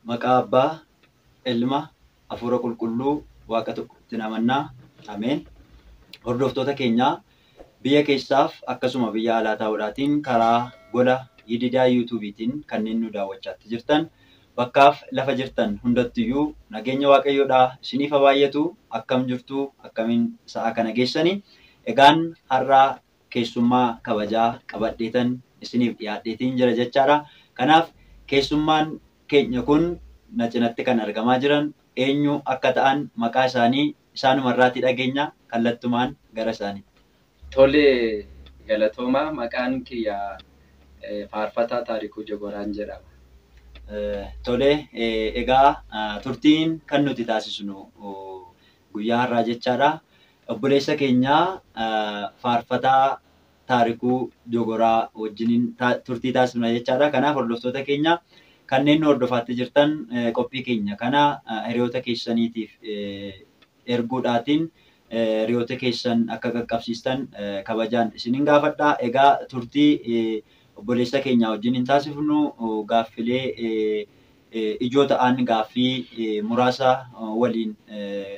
Maqaa Abbaa, Ilma, Hafuura Qulqulluu, Waaqa tokkotti amannaa. Ameen. Hordoftoota keenyaa biyya keessaaf akkasuma biyya alaa ta'uudhaatiin karaa gola Yididaa yuutuubiitiin kanneen nu daawwachaatti jirtan bakkaaf lafa jirtan hundattiyyuu nageenya Waaqayyoodhaa isiniif haa baay'atu. Akkam jirtu, akkamiin sa'a kana geessanii? Egaan har'aa keessummaa kabajaa qabadheetan isiniif dhiyaadheetiin jira jechaadha. Kanaaf keessummaan keenya kun na cinatti kan argamaa jiran eenyu akka ta'an maqaa isaanii isaanumarraatii dhageenya kallattumaan gara isaanii. Tole galatoomaa maqaan kiyya Faarfataa Taarikuu Jogoraan jedhama. Tole egaa turtiin kan nuti taasisnu guyyaa har'aa jechaadha. Obboleessa keenya Faarfataa Taarikuu Jogoraa wajjiniin turtii taasifna jechaadha. Kanaaf hordoftoota keenya kanneen nu hordofaatti jirtan qophii keenya kana hiriyoota keessaniitiif erguudhaatiin hiriyoota keessan akka qaqqabsiistan kabajaan isiniin gaafadha. Egaa turtii obboleessa keenya wajjiniin taasifnu gaaffilee ijoo ta'an gaaffii muraasa waliin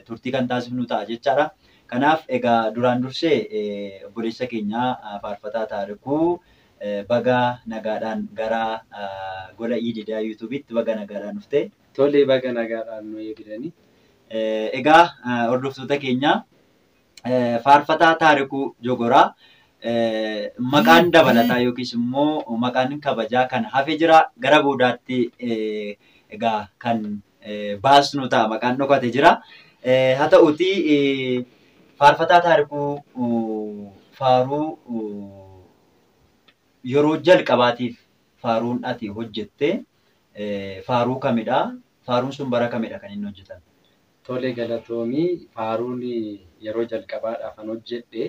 turtii kan taasifnu ta'a jechaadha. Kanaaf egaa duraan dursee obboleessa keenya Faarfataa Taarikuu baga nagaadhaan gara gola Yididaa yuutuubiitti baga nagaadhaan dhufte. Tole baga nagaadhaan nu eegdanii. Egaa hordoftoota keenya Faarfataa Taarikuu Jogoraa maqaan dabalataa yookiis immoo maqaan kabajaa kan hafe jira. Gara boodaatti egaa kan baasnu ta'a maqaan dhokate jira. Haa ta'uuti Faarfataa Taarikuu faaruu yeroo jalqabaatiif faaruun ati hojjette faaruu kamidha? Faaruun sun bara kamidha kan inni hojjetame? Tole galatoomii faaruun yeroo jalqabaadhaaf an hojjedhe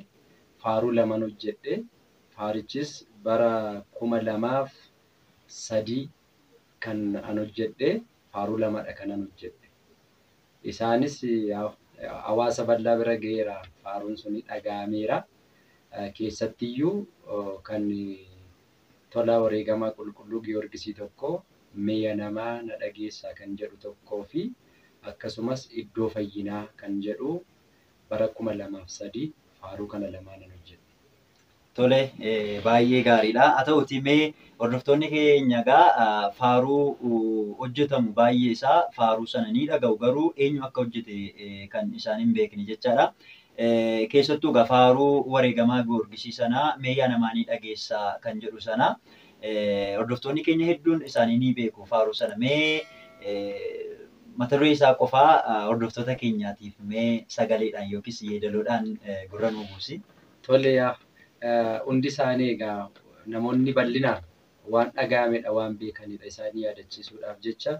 faaruu laman hojjedhe. Faarichis bara 2003 kan an hojjedhe faaruu lamadha kan an hojjedhe. Isaanis hawaasa bal'aa bira ga'eera. Faaruun suni dhaga'ameera. Keessattiyyuu kan tola wareegamaa qulqulluu Giyoorgisii tokko mi'a namaa na dhageessaa kan jedhu tokkoo fi akkasumas iddoo fayyinaa kan jedhu bara 2003 faaruu kana lamaan hojjedhe. Tole baay'ee gaariidha. Haa ta'uutii mee hordoftoonni keenya egaa faaruu hojjetamu baay'ee isaa faaruu sana ni dhaga'u garuu eenyu akka hojjete kan isaan hin beekne jechaadha. Keessattuu egaa faaruu wareegamaa Giyoorgisii sanaa mi'a namaa ni dhageessaa kan jedhu sana hordoftoonni keenya hedduun isaanii ni beeku faaruu sana. Mee mata duree isaa qofaa hordoftoota keenyaatiif mee sagaleedhaan yookiis yeedaloodhaan gurra nuu buusi. Tole hundi isaanii egaa namoonni bal'inaan waan dhaga'amedha waan beekanidha isaanii yaadachiisuudhaaf jecha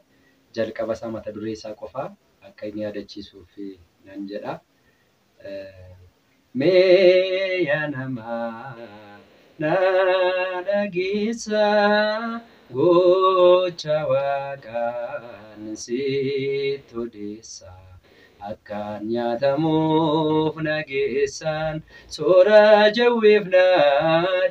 jalqaba isaa mata duree isaa qofaa akka inni yaadachiisuuf nan jedha. Mi'a namaa na dhageessaa gocha waaqaan sitti odeessaa. Akkaan nyaatamuuf nageessaan soora jawweef na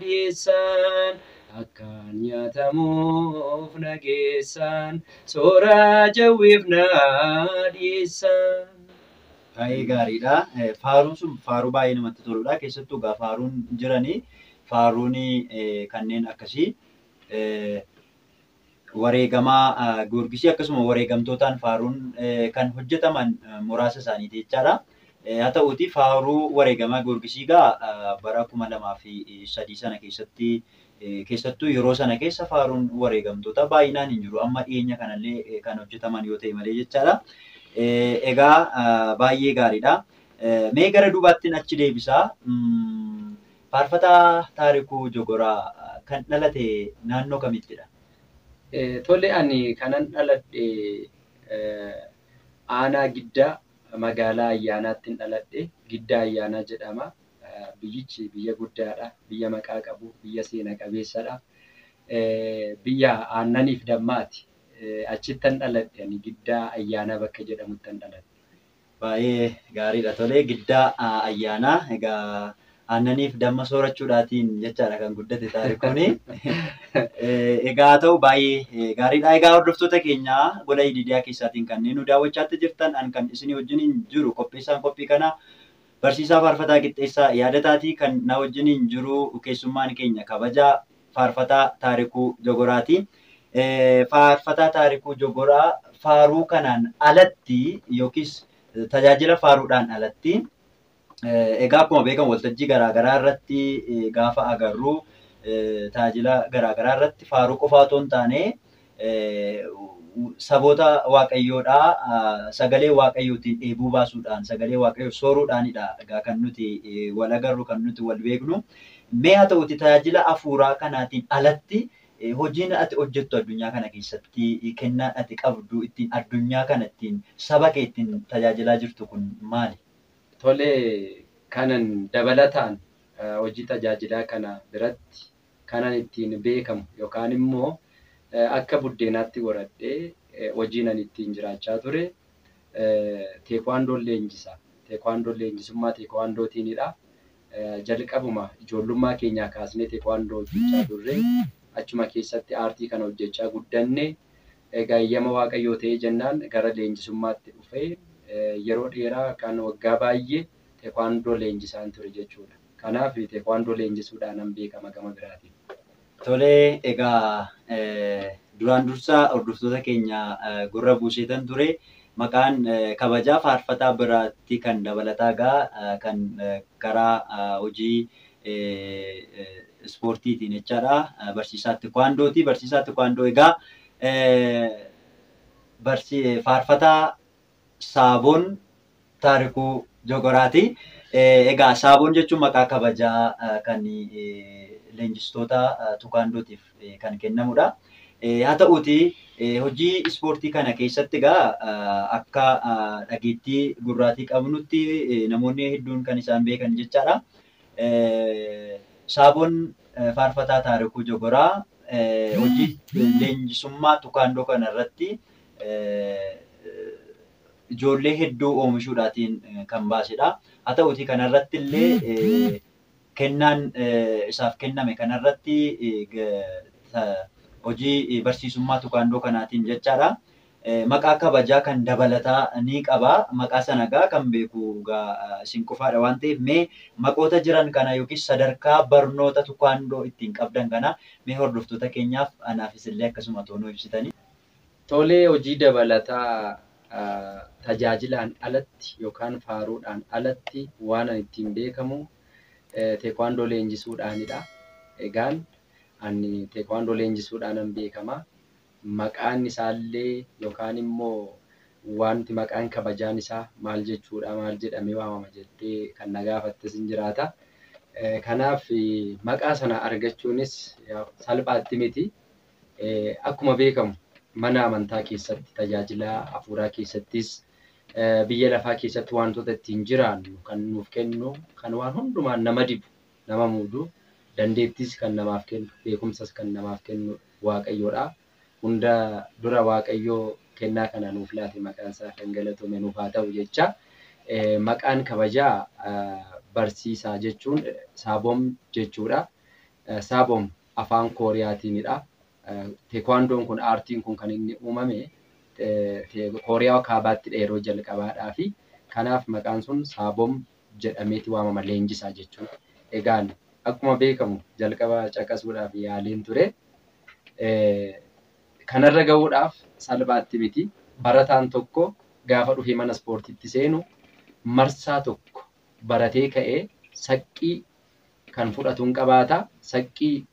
dhiyeessaan. Akkaan nyaatamuuf nageessaan soora jawweef na dhiyeessaan. Baay'ee gaariidha. Faaruun sun faaruu baay'ee namatti toludha. Keessattuu egaa faaruun jiranii faaruun kanneen akkasii wareegamaa Giyoorgisii akkasuma wareegamtootaan faaruun kan hojjetaman muraasa isaaniiti jechaadha. Haa ta'uuti faaruu wareegamaa Giyoorgisii egaa bara 2003 sana keessatti keessattuu yeroo sana keessa faaruun wareegamtoota baay'inaan hin jiru. Amma dhiyeenya kanallee kan hojjetaman yoo ta'e malee jechaadha. Egaa baay'ee gaariidha. Mee gara duubaattiin achi deebisaa. Faarfataa Taarikuu Jogoraa kan dhalate naannoo kamittidha? Tole ani kanan dhaladhe aanaa Giddaa magaalaa Ayyaanaattiin dhaladhe. Giddaa Ayyaanaa jedhama. Biyyichi biyya guddaadha. Biyya maqaa qabu, biyya seena qabeessadha. Biyya aannaniif dammaati. Achittan dhaladhe ani Giddaa Ayyaanaa bakka jedhamuttan dhaladhe. Baay'ee gaariidha. Tole Giddaa Ayyaanaa egaa Aannaniif damma soorachuudhaatiin jechaadha kan guddate taarikuuni. Egaa ta'u baay'ee gaariidha. Egaa hordoftoota keenya gola ididiyaa keessaatiin kanneen nu daawwachaatti jirtan an kan isinii wajjiniin jiru qopheessaan qophii kana barsiisaa faarfataa qixxeessaa yaadataatii kan na wajjiniin jiru keessummaan keenya kabajaa faarfataa taarikuu jogoraati. Faarfataa taarikuu jogoraa faaruu kanaan alatti yookiis tajaajila faaruudhaan alatti egaa akkuma beekamu waltajjii garaagaraa irratti gaafa agarru tajaajila garaagaraa irratti faaruu qofaa otoo hin taane saboota waaqayyoodhaa sagalee waaqayyootiin eebuu baasuudhaan sagalee waaqayyoo sooruudhaanidha egaa kan nuti wal agarru kan nuti wal beeknu. Mee haa ta'uti tajaajila hafuuraa kanaatiin alatti hojiin ati hojjettu addunyaa kana keessatti kennaan ati qabdu ittiin addunyaa kana ittiin saba kee ittiin tajaajilaa jirtu kun maali? Tole kanan dabalataan hojii tajaajilaa kana biratti kanan ittiin beekamu yookaan immoo akka buddeenaatti godhadhee hojiin ani ittiin jiraachaa ture teekwaandoon leenjisaa. Teekwaandoon leenjisummaa teekwaandootiinidha. Jalqabuma ijoollummaa keenyaa kaasnee teekwaandoo hojjechaa turre achuma keessatti aartii kana hojjechaa guddanne egaa eeyyama waaqayyoo ta'ee jennaan gara leenjisummaatti dhufee yeroo dheeraa kan waggaa baay'ee teekwaandoo leenjisaan ture jechuudha. Kanaaf teekwaandoo leenjisuudhaan nan beekama gama biraatiin. Tolee, egaa duraan dursaa hordoftoota keenya gurra buuseetan ture. Maqaan kabajaa faarfataa biraatti kan dabalataa gaa kan karaa hojii ispoortiitiin jechaadha. Barsiisaa teekwaandooti. Barsiisaa teekwaandoo egaa faarfataa Saaboon Taarikuu Jogoraati. Egaa Saaboon jechuun maqaa kabajaa kan leenjistoota teekwaandootiif kan kennamudha. Haa ta'uuti hojii ispoortii kana keessatti egaa akka dhageettii gurraatii qabnutti namoonni hedduun kan isaan beekan jechaadha. Saaboon faarfataa Taarikuu Jogoraa hojii leenjisummaa teekwaandoo kana irratti ijoollee hedduu oomishuudhaatiin kan baasedha. Haa ta'uuti kanarratti illee kennaan isaaf kenname kanarratti hojii barsiisummaa teekwaandoo kanaatiin jechaadha. Maqaa kabajaa kan dabalataa ni qaba. Maqaa sana gaa kan beeku gaa isin qofaadha waan ta'eef mee maqoota jiran kana yookiis sadarkaa barnoota teekwaandoo ittiin qabdan kana mee hordoftoota keenyaaf anaafis illee akkasuma toonuu ibsitanii. Tolee, hojii dabalataa tajaajilaan alatti yookaan faaruudhaan alatti waan ani ittiin beekamu teekwaandoo leenjisuudhaanidha. Egaan ani teekwaandoo leenjisuudhaan beekama. Maqaan isaallee yookaan immoo wanti maqaan kabajaan isaa maal jechuudha maal jedhamee waamama jettee kan na gaafattes hin jiraata. Kanaaf maqaa sana argachuunis salphaatti miti. Akkuma beekamu mana amantaa keessatti tajaajila hafuuraa keessattis biyya lafaa keessatti wantoota ittiin jiraannu kan nuuf kennu kan waan hundumaan nama dibu nama muudu dandeettis kan namaaf kennu beekumsas kan namaaf kennu waaqayyoodha. Hunda dura waaqayyoo kennaa kana nuuf laate maqaan isaa kan galatoomu nuuf haa ta'u jecha. Maqaan kabajaa barsiisaa jechuun Saaboom jechuudha. Saaboom afaan Kooriyaatiinidha. Teekwaandoon kun aartiin kun kan inni uumame Kooriyaa kaabaatti yeroo jalqabaadhaa fi kanaaf maqaan sun Saaboom jedhameeti waamama leenjisaa jechuudha. Egaan akkuma beekamu jalqaba caqasuudhaaf yaaliin ture. Kanarra gahuudhaaf salphaatti miti. Barataan tokko gaafa dhufee mana ispoortiitti seenu marsaa tokko baratee ka'ee saqqii kan fudhatuun qabaata. Saqqii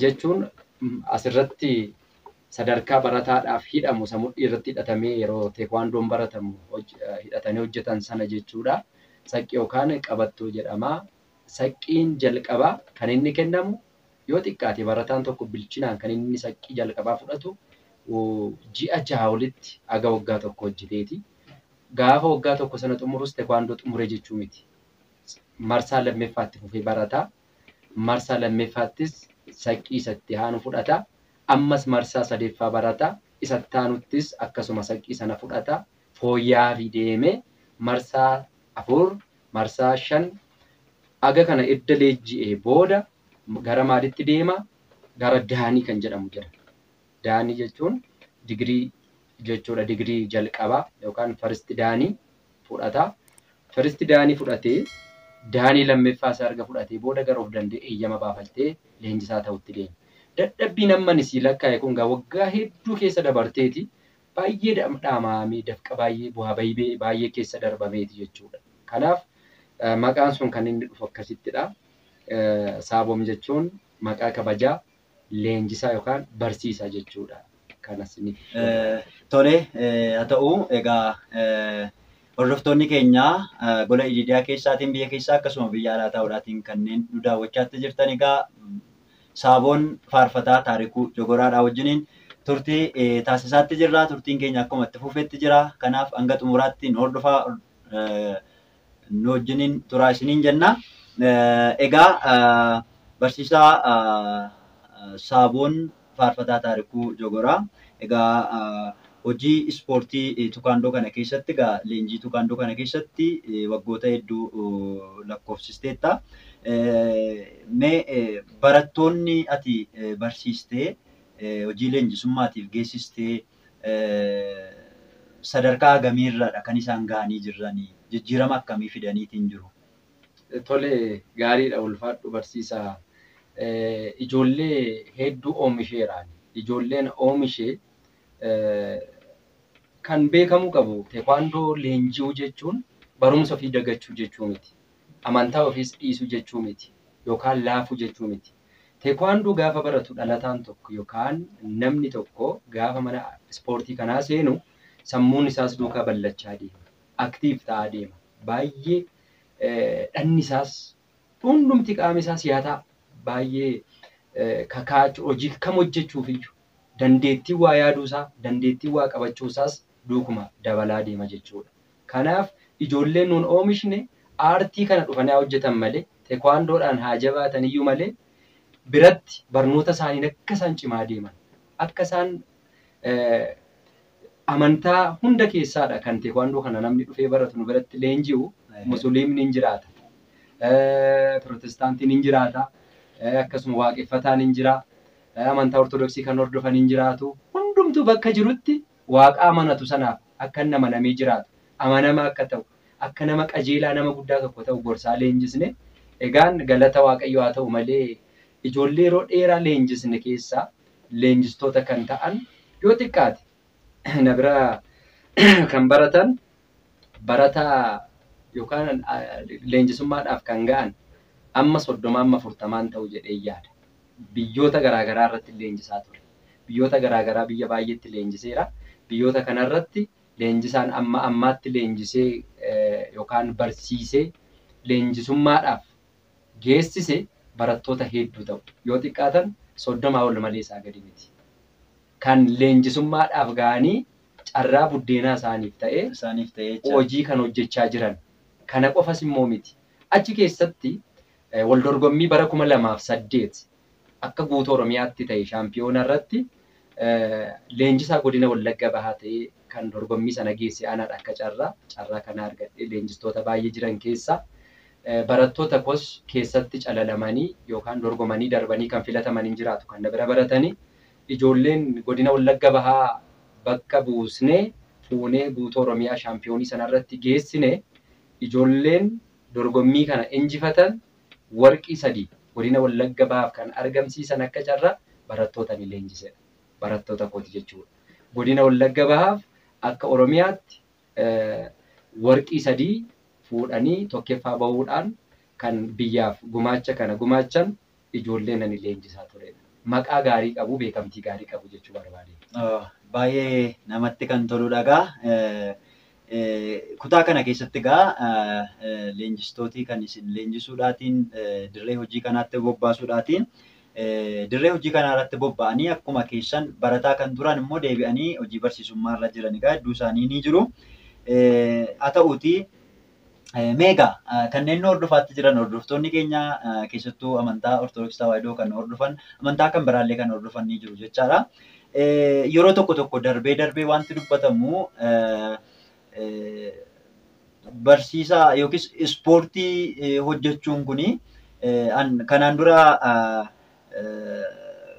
jechuun asirratti sadarkaa barataadhaaf hidhamu mudhii irratti hidhatamee yeroo teekwaandoon baratamu hidhatanii hojjetan sana jechuudha. Saqqii yookaan qabattoo jedhama. Saqqiin jalqabaa kan inni kennamu yoo xiqqaate barataan tokko bilchinaan kan inni saqqii jalqabaa fudhatu ji'a 6 olitti aga waggaa tokko hojjeteeti. Gaafa waggaa tokko sana xumurus teekwaandoo xumure jechuu miti. Marsaa lammeeffaatti fufee barataa. Marsaa lammeeffaattis saqqii isatti aanu fudhata. Ammas marsaa sadeeffaa barataa. Isatti aanuttis akkasuma saqqii sana fudhata. Fooyya'aa fi deemee marsaa 4, marsaa 5 Aga kana edda leenji'ee booda gara maalitti deema? Gara daanii kan jedhamu jira. Daanii jechuun digirii jechuudha. Digirii jalqabaa yookaan faristi daanii fudhata. Faristi daanii fudhatee daanii lammeeffaa isaa erga fudhatee booda gara of danda'e eeyyama baafatee leenjisaa ta'utti deema. Dadhabbiin amman isii lakkaa'e kun waggaa hedduu keessa dabarteeti. Baay'ee dhaamamee dafqa baay'ee bu'aa baay'ee keessa darbameeti jechuudha. Kanaaf maqaan sun kan inni dhufu akkasittidha. Saaboom jechuun maqaa kabajaa leenjisaa yookaan barsiisaa jechuudha. Kanas ni Tole, haa ta'u egaa hordoftoonni keenya gola idiidiyaa keessaatiin biyya keessaa akkasuma biyya alaa ta'uudhaatiin kanneen nu daawwachaatti jirtan egaa Saaboon Faarfataa Taarikuu Jogoraadhaa wajjiniin turtii taasisaatti jirra. Turtiin keenya akkuma itti fufetti jira. Kanaaf hanga xumuraatti nu hordofaa nu wajjiniin turaa isiniin jenna. Egaa barsiisaa Saaboon Faarfataa Taarikuu Jogoraa egaa hojii ispoortii tukaandoo kana keessatti egaa leenjii tukaandoo kana keessatti waggoota hedduu lakkoofsisteetta. Mee barattoonni ati barsiistee hojii leenjisummaatiif geessistee sadarkaa hagamiirradha kan isaan gahanii jiranii? Jijjiirama akkamii fidaniitiin jiru? Tole, gaariidha, ulfaadhu barsiisaa. Ijoollee hedduu oomisheeraan. Ijoolleen oomishee kan beekamu qabu teekwaandoo leenji'uu jechuun barumsa ofii dagachuu jechuu miti. Amantaa ofiis dhiisuu jechuu miti. Yookaan laafuu jechuu miti. Teekwaandoo gaafa baratu dhalataan tokko yookaan namni tokko gaafa mana ispoortii kanaa seenu sammuun isaas duukaa ballachaa deema. Aktiif ta'aa deema. Baay'ee dhanni isaas hundumti qaama isaas yaataa baay'ee kakaachuu hojii kam hojjechuuf iyyuu dandeettii waa yaaduusaa dandeettii waa qabachuusaas duukuma dabalaa deema jechuudha. Kanaaf ijoolleen nuun oomishne aartii kana dhufanii hojjetan malee teekwaandoodhaan haa jabaatan iyyuu malee biratti barnoota isaanii akka isaan cimaa deeman akka isaan amantaa hunda keessaadha kan teekwaandoo kana namni dhufee baratu nu biratti leenji'u. Musliimni hin jiraata. Pirotestaantiin hin jiraata. Akkasuma waaqeffataan hin jira. Amantaa ortodoksii kan hordofan hin jiraatu. Hundumtuu bakka jirutti waaqa amanatu sanaaf akka inni amanamee jiraatu. Amanamaa akka ta'u. Akka nama qajeelaa nama guddaa tokko ta'u gorsaa leenjisne. Egaan galata waaqayyoo haa ta'u malee ijoollee yeroo dheeraa leenjisne keessaa leenjistoota kan ta'an yoo xiqqaate na bira kan baratan barataa yookaan leenjisummaadhaaf kan ga'an amma 30 amma 40 ta'u jedhee yaada. Biyyoota garaagaraa irratti leenjisaa ture. Biyyoota garaagaraa biyya baay'eetti leenjiseera. Biyyoota kanarratti leenjisaan amma ammaatti leenjisee yookaan barsiisee leenjisummaadhaaf geessise barattoota hedduu ta'u. Yoo xiqqaatan 30 ol malee isaa gadi miti. Kan leenjisummaadhaaf ga'anii carraa buddeenaa isaaniif ta'ee hojii kan hojjechaa jiran. Kana qofas immoo miti. Achi keessatti wal dorgommii bara 2008 akka guutuu Oromiyaatti ta'e shaampiyoona irratti leenjisaa godina Wallagga Bahaa ta'ee kan dorgommii sana geesse anaadha akka carraa kana argadhe leenjistoota baay'ee jiran keessa barattoota kos keessatti calalamanii yookaan dorgomanii darbanii kan filatamanii jiraatu kan bira baratanii ijoolleen godina Wallagga Bahaa bakka buusnee fuunee guutuu Oromiyaa shaampiyoonii sanarratti geessine. Ijoolleen dorgommii kana injifatan warqii 3 godina Wallagga Bahaaf kan argamsiisan akka carraa barattoota ni leenjisedha. Barattoota kooti jechuudha. Godina Wallagga Bahaaf akka Oromiyaatti warqii 3 fuudhanii tokkoffaa bahuudhaan kan biyyaaf gumaacha kana gumaachan ijoolleen ni leenjisaa turedha. Maqaa gaarii qabu, beekamtii gaarii qabu jechuu barbaade. Baay'ee namatti kan toludha egaa. Kutaa kana keessatti egaa leenjistootii kan isin leenjisuudhaatiin dirree hojii kanaatti bobbaasuudhaatiin dirree hojii kanarratti bobba'anii akkuma keessan barataa kan turan immoo deebi'anii hojii barsiisummaa irra jiran egaa hedduu isaanii ni jiru. Haa ta'uutii meegaa kanneen hordofaatti jiran hordoftoonni keenya keessattuu amantaa ortodoksii tawaahidoo kan hordofan amantaa kan biraallee kan hordofan ni jiru jechaadha. Yeroo tokko darbee wanti dubbatamu barsiisaa yookiis ispoortii hojjechuun kuni kanaan dura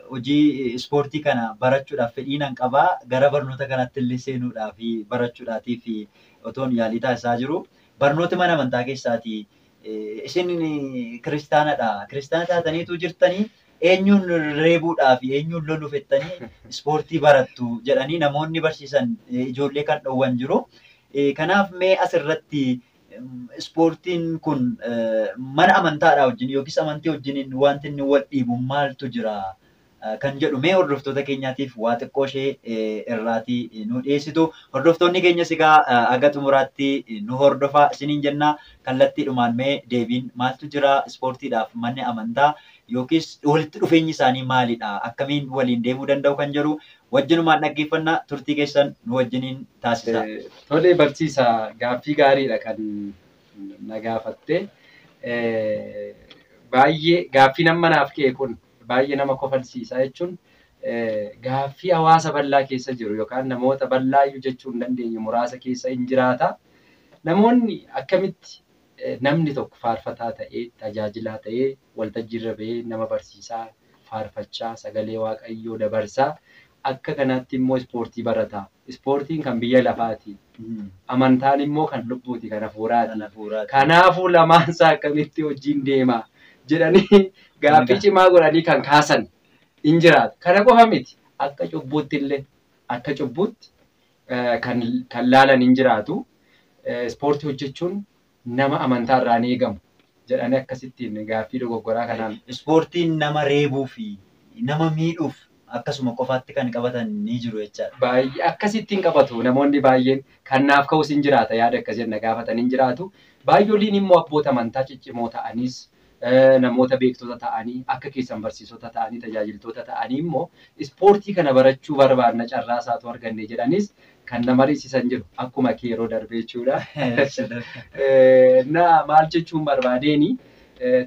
hojii ispoortii kana barachuudhaaf fedhiin qabaa gara barnoota kanatti illee seenuudhaa fi barachuudhaatii fi otoon yaalii taasisaa jiru. Barnoota mana amantaa keessaati. Isin kiristaanadha. Kiristaana taataniitu jirtanii eenyuun reebuudhaa fi eenyuun loluuf jettanii ispoortii barattu jedhanii namoonni barsiisan ijoollee kan dhowwan jiru. Kanaaf mee asirratti ispoortiin kun mana amantaadhaa wajjin yookiis amantii wajjiniin wanti inni wal dhiibu maaltu jira kan jedhu mee hordoftoota keenyaatiif waa xiqqoo ishee irraatii nu dhiyeessitu. Hordoftoonni keenyas egaa aga xumuraatti nu hordofaa isiniin jennaa. Kallattiidhumaan mee deebiin maaltu jira ispoortiidhaaf manni amantaa yookiis walitti dhufeenyi isaanii maalidha? Akkamiin waliin deemuu danda'u kan jedhu wajjinumaan dhaggeeffannaa turtii keessan nu wajjiniin taasisa. Tolee barsiisaa gaaffii gaariidha kan na gaafatte. Baay'ee gaaffii nama naaf ka'e kun baay'ee nama kofalsiisaa jechuun gaaffii hawaasa bal'aa keessa jiru yookaan namoota bal'aayyuu jechuu hin dandeenye muraasa keessa hin jiraata. Namoonni akkamitti namni tokko faarfataa ta'ee tajaajilaa ta'ee waltajjiirra bahee nama barsiisaa faarfachaa sagalee waaqayyoo dabarsaa akka kanaatti immoo ispoortii barataa. Ispoortiin kan biyya lafaati. Amantaan immoo kan lubbuuti kan hafuuraati. Kanaafuu lamaansaa akkamitti wajjin deema jedhanii gaaffii cimaa godhanii kan kaasan hin jiraatu. Kana qofa miti akka cubbuutti illee akka cubbuutti kan laalan hin jiraatu. Ispoortii hojjechuun nama amantaa irraa ni eegamu jedhanii akkasittiin gaaffii dogoggoraa kanaan. Ispoortiin nama reebuu fi nama miidhuuf akkasuma qofaatti kan qabatan ni jiru jechaadha. Baay'ee akkasittiin qabatu namoonni baay'een kan naaf ka'us hin jiraata yaada akkasii na gaafatan hin jiraatu. Baay'ooliin immoo abboota amantaa ciccimoo ta'anis namoota beektota ta'anii akka keessan barsiisota ta'anii tajaajiltoota ta'anii immoo ispoortii kana barachuu barbaadna carraa isaatu arganne jedhanis kan nama riisisan jiru akkuma yeroo darbee jechuudha. Na maal jechuun barbaadeeni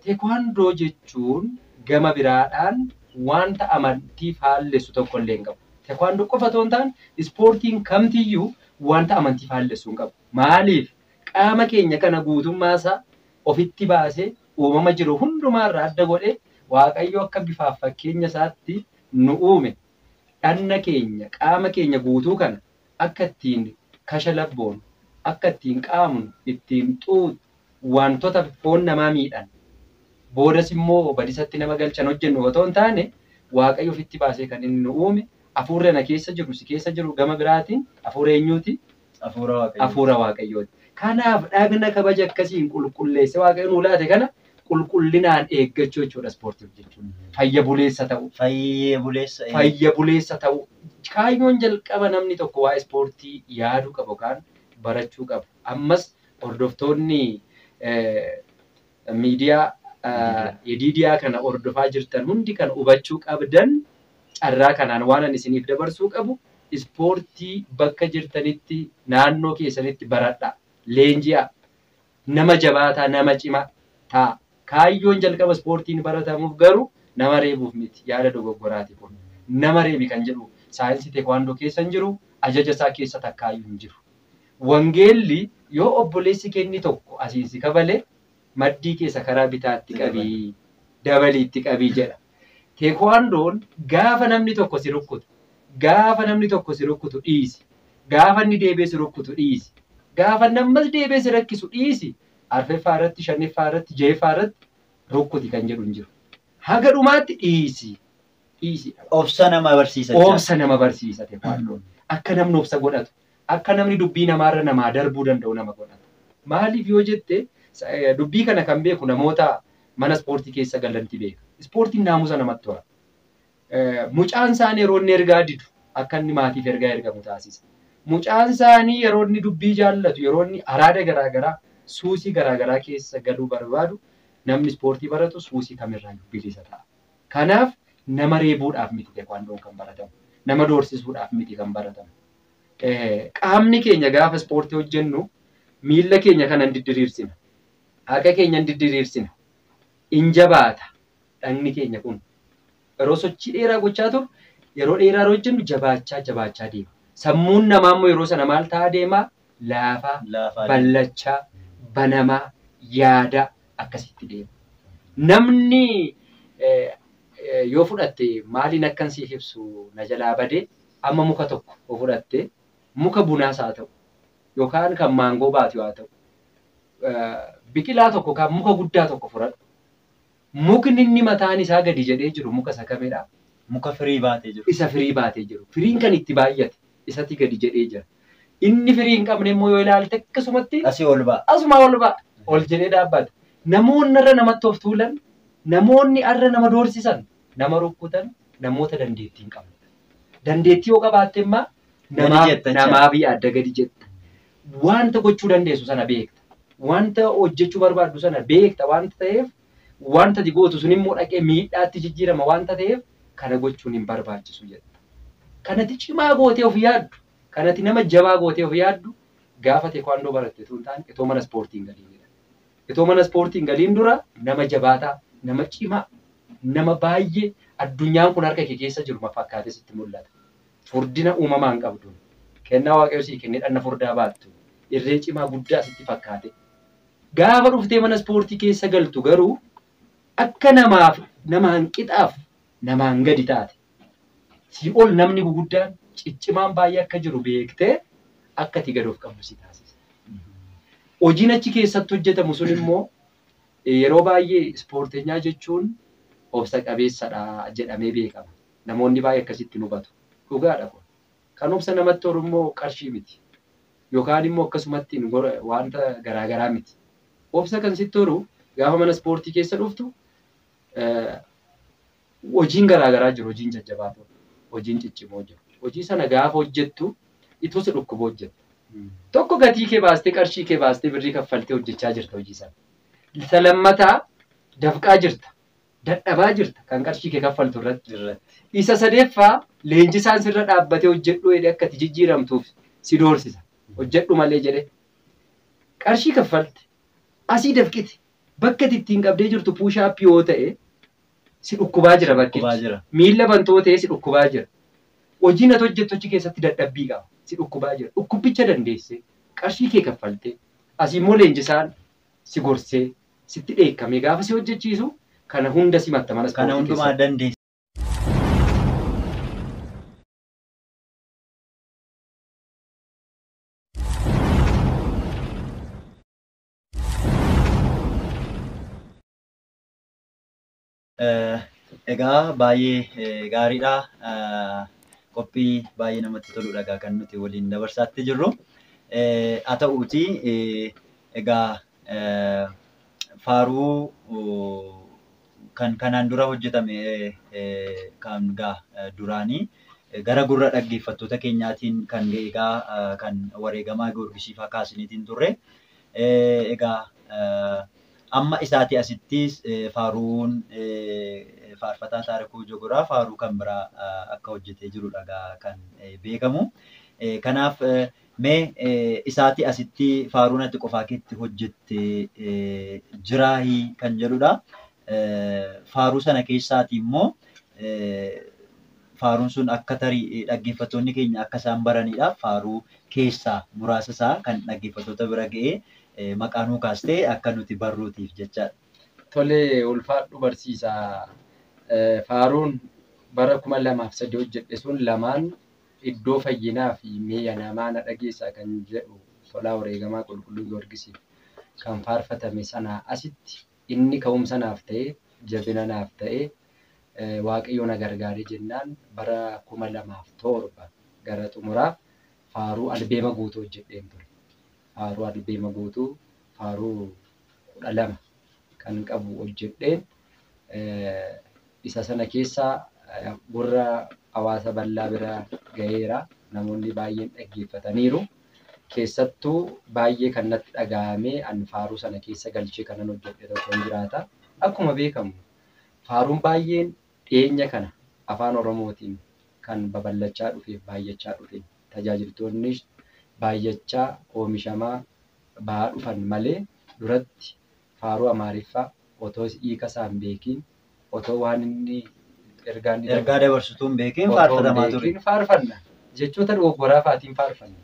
teekwaandoo jechuun gama biraadhaan wanta amantiif haallessu tokko illee hin qabu. Teekwaandoo qofa otoo hin taane ispoortiin kamtiyyuu wanta amantiif haallessu hin qabu. Maaliif qaama keenya kana guutummaa isaa ofitti baasee uumama jiru hundumaarraa adda godhee waaqayyo akka bifaaf fakkeenya isaatti nu uume dhanna keenya qaama keenya guutuu kana akka ittiin kashalabboon akka ittiin qaamnu ittiin xuuxu wantoota foon namaa miidhan boodas immoo badisatti nama galchan hojjennu otoo hin taane waaqayyo ofitti baasee kan inni nu uume hafuurri na keessa jiru si keessa jiru gama biraatiin hafuura eenyuuti? Hafuura waaqayyooti. Kanaaf dhagna kabaja akkasiin qulqulleesse waaqayyo nu laate kana qulqullinaan eeggachuu jechuudha ispoortii hojjechuun. Fayya buleessa ta'u. Fayya buleessa ta'u. Kaayyoon jalqaba namni tokko waa ispoortii yaaduu qabu yookaan barachuu qabu. Ammas hordoftoonni miidiyaa ediidiyaa kana hordofaa jirtan hundi kan hubachuu qabdan carraa kanaan waan ani isiniif dabarsuu qabu ispoortii bakka jirtanitti naannoo keessanitti baradhaa. Leenji'a nama jabaataa nama cimaa ta'a. Kaayyoon jalqaba ispoortiin baratamuuf garuu nama reebuuf miti yaada dogoggoraati kun. Nama reebi kan jedhu saayinsii teekwaandoo keessa hin jiru ajaja isaa keessa takkaayyuu hin jiru. Wangeelli yoo obboleessi kenni tokko asiinsi kabalee maddii keessa karaa bitaatti qabii dabaliitti qabii jedha. Teekwaandoon gaafa namni tokko si rukkutu gaafa namni tokko si rukkutu dhiisi. Gaafa inni deebee si rukkutu dhiisi. Gaafa nammas deebee si rakkisu dhiisi. Arfaffaa irratti, shanaffaa irratti, jahaffaa irratti rukkuti kan jedhu hin jiru. Haga dhumaatti dhiisi. Obsa nama barsiisa. Obsa nama barsiisa teekwaandoon. Akka namni obsa godhatu, akka namni dubbii namaarra namaa darbuu danda'u nama godhatu. Maaliif yoo jette dubbii kana kan beeku namoota mana ispoortii keessa galanti beeka. Ispoortiin naamusa namatti tola. Mucaan isaanii yeroo inni ergaa didu akka inni maatiif ergaa ergamu taasisa. Mucaan isaanii yeroo inni dubbii jaallatu, yeroo inni araada garaagaraa, suusii garaagaraa keessa galuu barbaadu, namni ispoortii baratu suusii kamirraa bilisa ta'a. Kanaaf nama reebuudhaaf miti teekwaandoon kan baratamu. Nama doorsisuudhaaf miti kan baratamu. Qaamni keenya gaafa ispoortii hojjennu miilla keenya kanan diddiriirsina. Harka keenya diddiriirsina. Injabaata dhagni keenya kun. Yeroo sochii dheeraa gochaa turre yeroo dheeraa hojjennu jabaachaa deema. Sammuun namaa immoo yeroo sana maal ta'aa deemaa? Laafaa, ballachaa, banamaa, yaada akkasitti deema. Namni yoo fudhatte maaliin akkan siif ibsu na jalaa badee amma muka tokko yoo fudhatte muka bunaas haa ta'u yookaan kan maangoo baatu haa ta'u biqilaa tokko kan muka guddaa tokko fudhadhu. Mukni inni mataan isaa gadi jedhee jiru muka isa kamidhaa? Muka firii baatee jiru. Isa firii baatee jiru. Firiin kan itti baay'ate isatti gadi jedhee jira. Inni firii hin qabne immoo yoo ilaalte akkasumatti Asii ol ba'a. asuma ol ba'a. Ol jedhee dhaabbata. Namoonni irra namatti of tuulan, namoonni irra nama doorsisan, nama rukkutan, namoota dandeettii hin qabne. Dandeettii yoo qabaatte immoo namaaf yaadda gadi jetta. Wanta gochuu dandeessu sana beekta. Wanta hojjechuu barbaaddu sana beekta wanta ta'eef wanta digootu sun immoo dhaqee miidhaatti jijjiirama wanta ta'eef kana gochuun hin barbaachisu jetta. Kanatti cimaa gootee of yaaddu, kanatti nama jabaa gootee of yaaddu gaafa teekwaandoo baratte tun taane itoo mana ispoortiin galiinidha. Itoo mana ispoortiin galiin dura nama jabaataa, nama cimaa, nama baay'ee addunyaan kun harka kee keessa jiru fakkaatee sitti mul'ata. Furdina uumamaan qabdu. Kennaa waaqayyoo sii kennee dhanna furdaa baattu. Irree cimaa guddaa sitti fakkaate. Gaafa dhuftee mana ispoortii keessa galtu garuu akka namaan qixaaf namaan gadi taate. Si ol namni guguddaan ciccimaan baay'ee akka jiru beektee akka ati gad of qabdu si taasisa. Hojiin achi keessatti hojjetamu sun immoo yeroo baay'ee ispoorteenyaa jechuun obsa qabeessadha jedhamee beekama. Namoonni baay'ee akkasitti hubatu. Dhugaadha kun. Kan obsa namatti horu immoo qarshii miti. Yookaan immoo akkasumatti wanta garaagaraa miti. Obsa kan sitti horu gaafa mana ispoortii keessa dhuftu hojiin garaagaraa jiru. Hojiin jajjabaatu, hojiin ciccimoo jiru. Hojii sana gaafa hojjettu itoo si dhukkuba hojjetta. Tokko gatii kee baastee qarshii kee baastee birrii kaffaltee hojjechaa jirta hojii sana. Isa lammataa dafqaa jirta. Dadhabaa jirta kan qarshii kee kaffaltu irratti. Isa sadeeffaa leenjisaan sirra dhaabbatee hojjedhu jedhee akka itti jijjiiramtuuf si doorsisa. Hojjedhu malee jedhee. Qarshii kaffalte. Asii dafqite. Bakka ittiin qabdee jirtu puushaappii yoo ta'e si dhukkubaa jira bakkitti. Miila bantoo ta'e si dhukkubaa jira. Hojiin ati hojjettu achi keessatti dadhabbii qaba. Si dhukkubaa jira. Dhukkubbicha dandeessee qarshii kee kaffaltee asii immoo leenjisaan si gorsee sitti dheekkamee gaafa si hojjechiisu kana hunda simatta mana Kana hundumaa dandeessa. Egaa baay'ee gaariidha. Qophii baay'ee namatti toludha kan nuti waliin dabarsaatti jirru. Haa ta'uuti egaa faaruu kan kanaan dura hojjetame kan duraanii gara gurra dhaggeeffattoota keenyaatiin kan ga'e egaa kan wareegamaa Giyoorgisiif kaasiniitiin turre. Egaa amma isaatii asittis faaruun faarfataa Taarikuu Jogoraa faaruu kan biraa akka hojjetee jirudha kan beekamu. Kanaaf mee isaatii asitti faaruun ati qofaa keetti hojjettee jiraahii kan jedhudha. Faaruu sana keessaatii immoo faaruun sun akka tarii dhaggeeffattoonni keenya akka isaan baranidha. Faaruu keessaa muraasa isaa kan dhaggeeffattoota bira ga'ee maqaa nuu kaastee akka nuti barruutiif jechaadha. Tolee, ulfaadhu barsiisaa. Faaruun bara 2003 hojjedhe sun lamaan iddoo fayyinaa fi mi'a namaa na dhageessaa kan jedhu tolaa wareegamaa qulqulluu Giyoorgisiif kan faarfatame sanaa asitti inni ka'umsa naaf ta'e jabina naaf ta'e waaqayyo na gargaaree jennaan bara 2007 gara xumuraa faaruu albeema guutuu hojjedheen ture. Faaruu albeema guutuu faaruu 12 kan qabu hojjedheen isa sana keessaa gurra hawaasa bal'aa bira ga'eera. Namoonni baay'een dhaggeeffataniiru. Keessattuu baay'ee kan natti dhaga'amee an faaruu sana keessa galchee kanan hojjedhe tokko hin jiraata. Akkuma beekamu faaruun baay'een dhiyeenya kana afaan Oromootiin kan babal'achaa dhufeef baay'achaa dhufe. Tajaajiltoonni baay'achaa oomishamaa ba'aa dhufan malee duratti faaruu Amaariffaa otoo hiika isaan beekiin otoo waan inni ergaa dabarsituun beekiin faarfatamaa ture. Faarfanna jechoota dogoggoraa fa'aatiin faarfanna.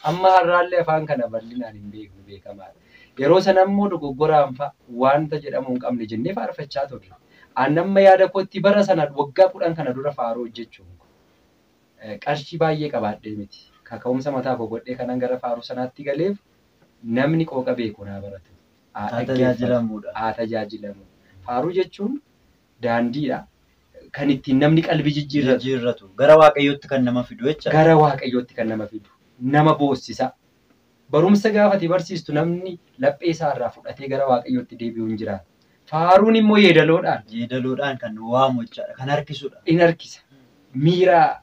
Amma har'aallee afaan kana bal'inaan hin beeknu beekamaadha. Yeroo sana immoo dogoggoraan fa'a wanta jedhamu hin qabne jennee faarfachaa turre. Annamma yaada kootti bara sana waggaa 10 kana dura faaruu hojjechuun qarshii baay'ee qabaadhee miti. Kaka'umsa mataa koo godhee kanan gara faaruu sanaatti galeef namni qooqa beeku naa baratu. Haa tajaajilamudha. Haa tajaajilamu. Faaruu jechuun daandiidha. Kan ittiin namni qalbii Jijjiirratu. Gara Waaqayyootti kan nama fidu jecha. Gara Waaqayyootti kan nama fidu. Nama boossisa. Barumsa gaafati barsiistu namni laphee isaa irraa fudhatee gara Waaqayyootti deebi'u hin jiraatu. Faaruun immoo yeedaloodhaan. Yeedaloodhaan kan waamu jechaadha. Kan harkisudha. In harkisa. Miira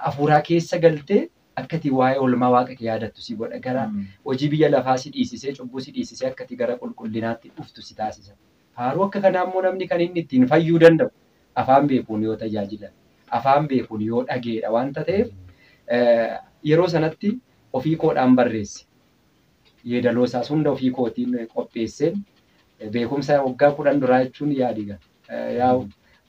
hafuuraa keessa galtee akkati waa'ee oolmaa Waaqa kee yaadattu si godha. Gara hojii biyya lafaa si dhiisisee cubbuu si dhiisisee akkati gara qulqullinaatti dhuftu si taasisa. Faaruu akka kanaa immoo namni kan inni ittiin fayyuu danda'u afaan beekuun yoo tajaajilan, afaan beekuun yoo dhageedha wanta ta'eef yeroo sanatti ofii koodhaan barreesse. Yeedaloo isaas hunda ofii kootiin qopheesseen beekumsa waggaa 10 duraa jechuun yaadiga. Yaa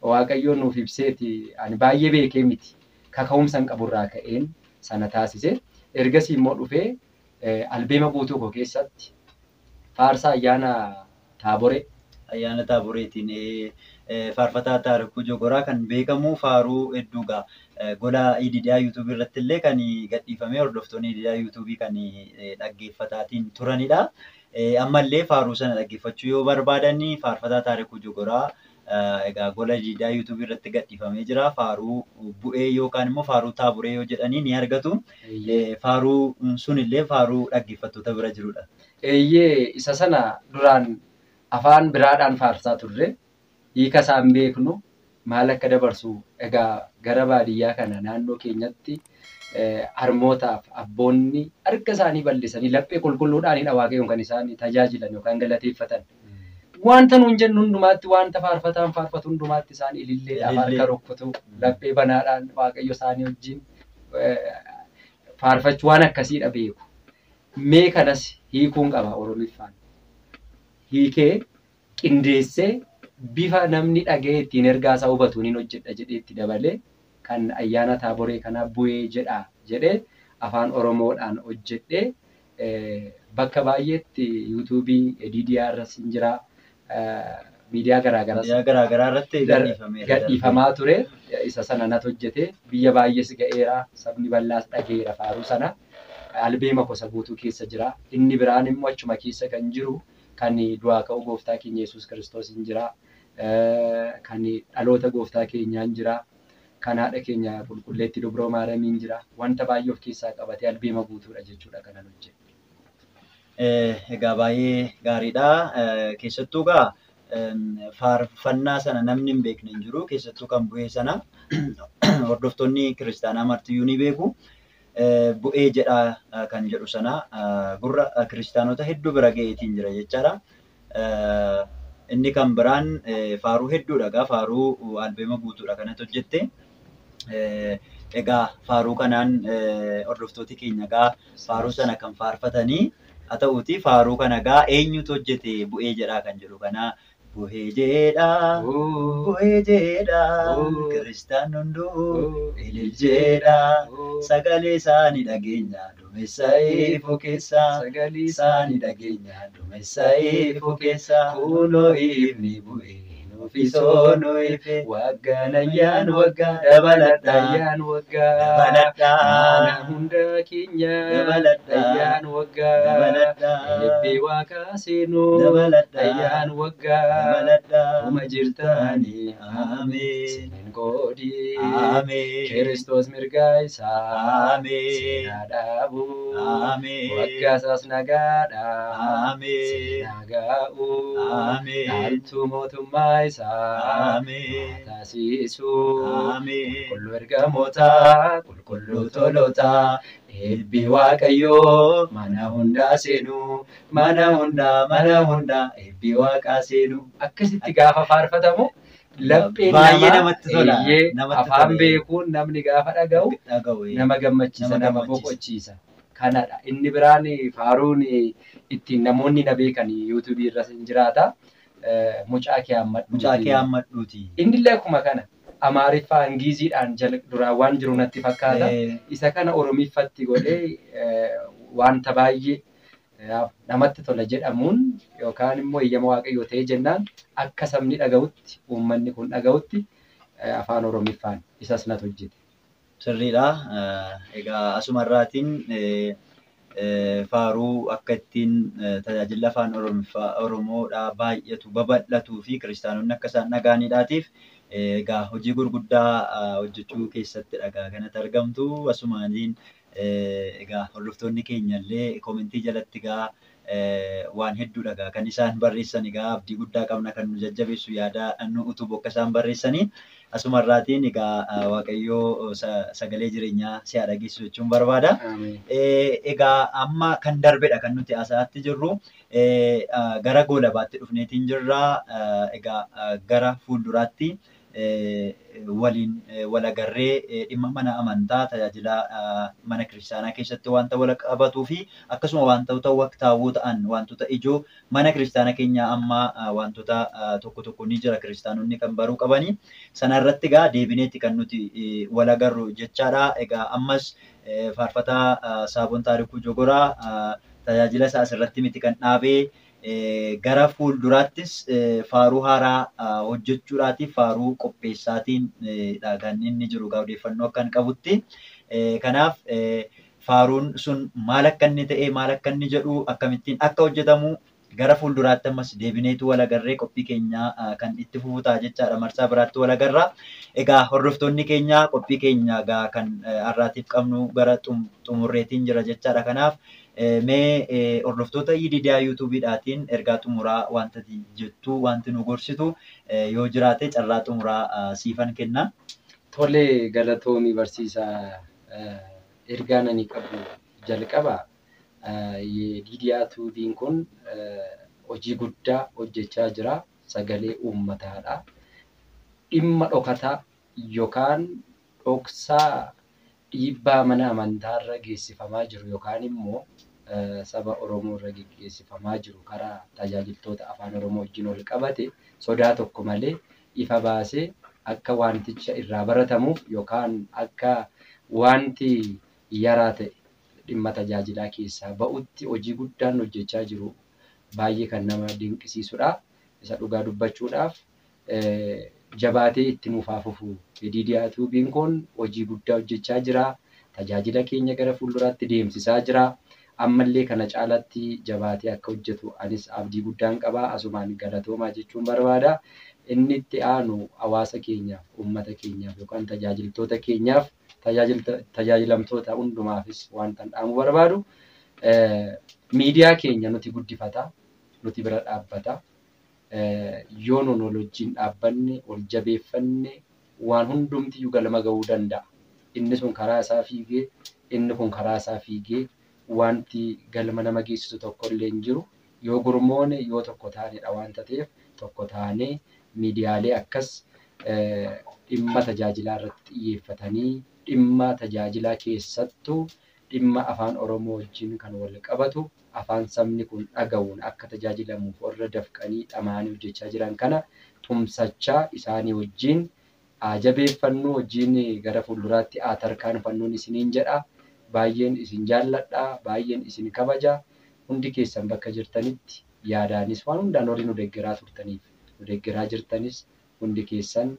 Waaqayyoon nuuf ibseeti ani baay'ee beekee miti. Kaka'umsa hin qaburraa ka'een sana taasise. Ergasii immoo dhufee albeema guutuu koo keessatti faarsaa ayyaana Taaboree. Ayyaana Taaboreetiin faarfataa Taarikuu Jogoraa kan beekamu faaruu hedduugaa gola ididaa yuutuubii irratti illee kan gadhiifamee hordoftoonni ididaa yuutuubii kan dhaggeeffataatiin turanidha. Ammallee faaruu sana dhaggeeffachuu yoo barbaadanii faarfataa Taarikuu Jogoraa egaa gola ididaa yuutuubii irratti gadhiifamee jira. Faaruu bu'ee yookaan immoo faaruu Taaboree yoo jedhanii ni argatu. Faaruu sunillee faaruu dhaggeeffattoota bira jirudha. Eeyyee isa sana duraan afaan biraadhaan faarsaa turre hiika isaan beeknu maal akka dabarsu egaa gara baadiyyaa kana naannoo keenyatti harmootaaf abboonni harka isaanii bal'isanii laphee qulqulluudhaan Waaqayyoon kan isaan tajaajilan yookaan galateeffatan. Wanta nuun jennu hundumaatti wanta faarfataan faarfatu hundumaatti isaan ililleedhaaf harka rukkutu laphee banaadhaan Waaqayyo isaanii wajjin faarfachuu waan akkasiidha beeku. Mee kanas hiikuun qaba Oromiffaan. Hiikee qindeessee bifa namni dhagee ittiin ergaa isaa hubatuun hin hojjedha jedhee itti dabalee kan ayyaana Taaboree kana bu'ee jedhee afaan Oromoodhaan hojjedhee bakka baay'eetti yuutuubii EDDRs hin jira miidiyaa garaagaraa irratti gadhiifamaa ture. Isa sana nat hojjetee biyya baay'ees ga'eera sabni bal'aas dhageera faaruu sana albeema gosa guutuu keessa jira. Inni biraan immoo achuma keessa kan jiru kan du'aa ka'uu gooftaa keenya Yesuus Kiristoos hin jira. Kan dhaloota gooftaa keenyaa hin jira. Kan haadha keenya qulqulleetti Dubroo Maariyaamiin jira. Wanta baay'ee of keessaa qabatee albeema guutuudha jechuudha kanan hojjetu. Egaa baay'ee gaariidha. Keessattuu gaa faarfannaa sana namni hin beekne hin jiru. Keessattuu kan bu'ee sana hordoftoonni kiristaanaa martiyyuu ni beeku. Bu'ee jedhaa kan jedhu sana gurra kiristaanota hedduu bira ga'eetiin jira jechaadha. Inni kan biraan faaruu hedduudha gaa faaruu albeema guutuudha kanatti hojjette. Egaa faaruu kanaan hordoftooti keenya gaa faaruu sana kan faarfatanii haa ta'uuti faaruu kana gaa eenyutu hojjete bu'ee jedhaa kan jedhu kana bu'ee jedhaa kiristaan hunduu ililcheedhaa sagalee isaanii dhageenya duumessa ifuu keessaa sagalee isaanii dhageenya duumessa ifuu keessaa kunoo ifni bu'ee nuufisoo nu ife waggaan ayyaan waggaa dabaladhaa ayyaan waggaa dabaladhaa hunda keenya dabaladhaa ayyaan waggaa dabaladhaa eebbee waaqaa seenuu dabaladhaa ayyaan waggaa dabaladhaa uma jirtaanii ameen godhi ameen Kiristoos mirgaa isaa ameen naadhaabuu ameen waggaa isaas nagaadhaa ameen nagaa'uu ameen dhaaltuu mootummaa Amen. Taasisu. Amen. Qulqulluu ergamootaa, qulqulluu tolootaa, eebbi Waaqayyoo mana hundaa seenu, mana hundaa eebbi Waaqaa seenu. Akkasitti gaafa faarfatamu lapheen baay'ee namatti tola. Afaan beekuun namni gaafa dhaga'u nama gammachiisa, nama boqochiisa. Kanadha. Inni biraan faaruun ittiin namoonni na beekan yuutuubii irra hin jiraata. Mucaa kee hammadhuuti. Inni illee akkuma kana Amaariffaa Ingiliziidhaan duraan waan jiru natti fakkaata. Isa kana Oromiffatti godhee wanta baay'ee namatti tola jedhamuun yookaan immoo eeyyama waaqayyoo ta'ee jennaan akka sabni dhaga'utti uummanni kun dhaga'utti afaan Oromiffaan isas natu hojjete. Sirriidha. Egaa asumarraatiin faaruu akka ittiin tajaajila afaan Oromoodhaa baay'atu babal'atuu fi kiristaanonni akka isaan dhaga'aniidhaatiif egaa hojii gurguddaa hojjechuu keessatti dhagaa kanatti argamtu. Asumaaniin egaa hordoftoonni keenya illee koomentii jalatti egaa waan hedduu dhagaa kan isaan barreessan egaa abdii guddaa qabna kan nu jajjabeessu yaada nu utubu akka isaan barreessanii. Asumarraatiin egaa waaqayyoo sagalee jireenyaa si'a dhageessu jechuun barbaada. Egaa amma kan darbedha kan nuti asaatti jirru. Gara goolabaatti dhufneetiin jirra. Egaa gara fuulduraatti waliin wal agarree dhimma mana amantaa tajaajila mana kiristaanaa keessatti wanta wal qabatuu fi akkasuma wantoota waqtaawwoo ta'an wantoota ijoo mana kiristaanaa keenya amma wantoota tokko tokko ni jira kiristaanonni kan baruu qabanii. Sanarratti egaa deebineetti kan nuti wal agarru jechaadha. Egaa ammas faarfataa Saaboon Taarikuu Jogoraa tajaajila isaa asirratti miti kan dhaabee gara fuulduraattis faaruu haaraa hojjechuudhaatiif faaruu qopheessaatiin kan inni jiru odeeffannoo akka qabutti. Kanaaf faaruun sun maal akka inni ta'e maal akka inni jedhu akkamittiin akka hojjetamu gara fuulduraatti ammas deebineetu wal agarree qophii keenya kan itti fufutaa jechaadha. Marsaa biraatti wal agarra. Egaa hordoftoonni keenya qophii keenya egaa kan har'aatiif qabnu gara xumurreetiin jira jechaadha. Kanaaf mee hordoftoota EDDA YouTube'dhaatiin ergaa xumuraa wanta jettu wanti nu gorsitu yoo jiraate carraa xumuraa siifan kenna. Tole galatoomii barsiisaa ergaan ani qabu jalqaba EDDA YouTube'n kun hojii guddaa hojjechaa jira. Sagalee uummataadha. Dhimma dhokataa yookaan dhoksaa dhiibbaa mana amantaarra geessifamaa jiru yookaan immoo saba Oromoo irra geessifamaa jiru karaa tajaajiltoota afaan Oromoo wajjin wal qabate sodaa tokko malee ifa baasee akka wanticha irraa baratamuuf yookaan akka wanti yaraa ta'e dhimma tajaajilaa keessaa ba'utti hojii guddaan hojjechaa jiru. Baay'ee kan nama dinqisiisudha. Isa dhugaa dubbachuudhaaf jabaatee itti nuufaa fufu. EDDA YouTube'n kun hojii guddaa hojjechaa jira. Tajaajila keenya gara fuulduraatti deemsisaa jira. Ammallee kana caalatti jabaatee akka hojjetu anis abdii guddaan qaba. Asumaan galatoomaa jechuun barbaada. Inni itti aanu hawaasa keenyaaf, uummata keenyaaf yookaan tajaajiltoota keenyaaf, tajaajilamtoota hundumaafis wanta dhaamuu barbaadu. Miidiyaa keenya nuti guddifata, nuti bira dhaabbata. Yoo nun wal wajjin dhaabbanne, wal jabeeffanne waan hundumtiyyuu galma ga'uu danda'a. Inni sun karaa isaa fiigee, inni kun karaa isaa fiigee wanti galma nama geessisu tokko illee hin jiru. Yoo gurmoone yoo tokko taanedha wanta ta'eef tokko taanee miidiyaalee akkas dhimma tajaajilaa irratti xiyyeeffatanii dhimma tajaajilaa keessattuu dhimma afaan Oromoo wajjin kan wal qabatu afaan sabni kun dhaga'uun akka tajaajilamuuf warra dafqanii dhamaanii hojjechaa jiran kana tumsachaa isaanii wajjin jabeeffannoo wajjin gara fuulduraatti tarkaanfannuun isiniin jedha. Baay'een isin jaalladha, baay'een isin kabaja. Hundi keessan bakka jirtanitti yaadaanis waan hundaan horii nu deeggaraa turtaniif nu deeggaraa jirtanis hundi keessan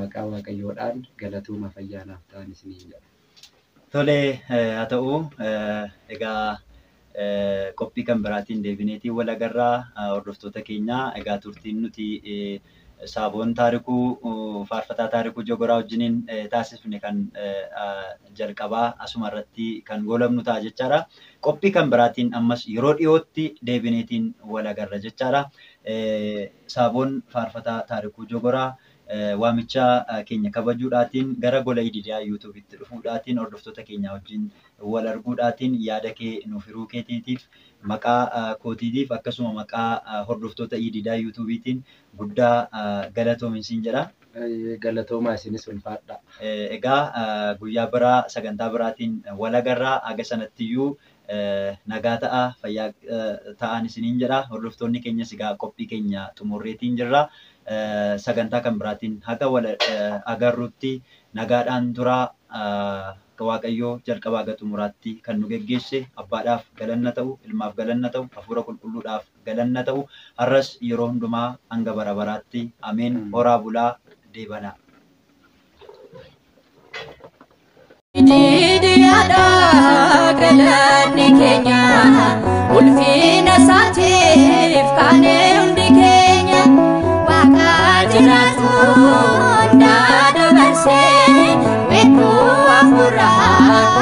maqaa Waaqayyoodhaan galatooma fayyaanaaf ta'an isiniin jedha. Tole haa ta'u egaa qophii kan biraatiin deebineetiin wal agarraa hordoftoota keenya. Egaa turtiin nuti Saaboon Taarikuu faarfataa Taarikuu Jogoraa wajjiniin taasifne kan jalqabaa asuma irratti kan goolabnu ta'a jechaadha. Qophii kan biraatiin ammas yeroo dhiyootti deebineetiin wal agarra jechaadha. Saaboon faarfataa Taarikuu Jogoraa waamicha keenya kabajuudhaatiin gara gola EDDA YouTube'itti dhufuudhaatiin hordoftoota keenya wajjin wal arguudhaatiin yaada kee nuuf hiruu keetiitiif maqaa kootiitiif akkasuma maqaa hordoftoota EDDA YouTube'itiin guddaa galatoominsiin jedha. Galatoomaa isinis ulfaadha. Egaa guyyaa biraa sagantaa biraatiin wal agarraa aga sanattiyyuu nagaa ta'a fayyaa ta'an isiniin jedha. Hordoftoonni keenyas egaa qophii keenya xumurreetiin jirra. Sagantaa kan biraatiin haga wal agarruutti nagaadhaan turaa akka Waaqayyoo jalqabaa gatu muraatti kan nu geggeesse abbaadhaaf galanna ta'u, ilmaaf galanna ta'u, hafuura qulqulluudhaaf galanna ta'u. Har'as yeroo hundumaa hanga bara baraatti ameen. Horaa bulaa deebanaa. Didiyaadha galanni keenya ulfina isaatiif kaanee hundi keenya Waaqa jiraatu hundaa dabarsee beekuu hafuuraa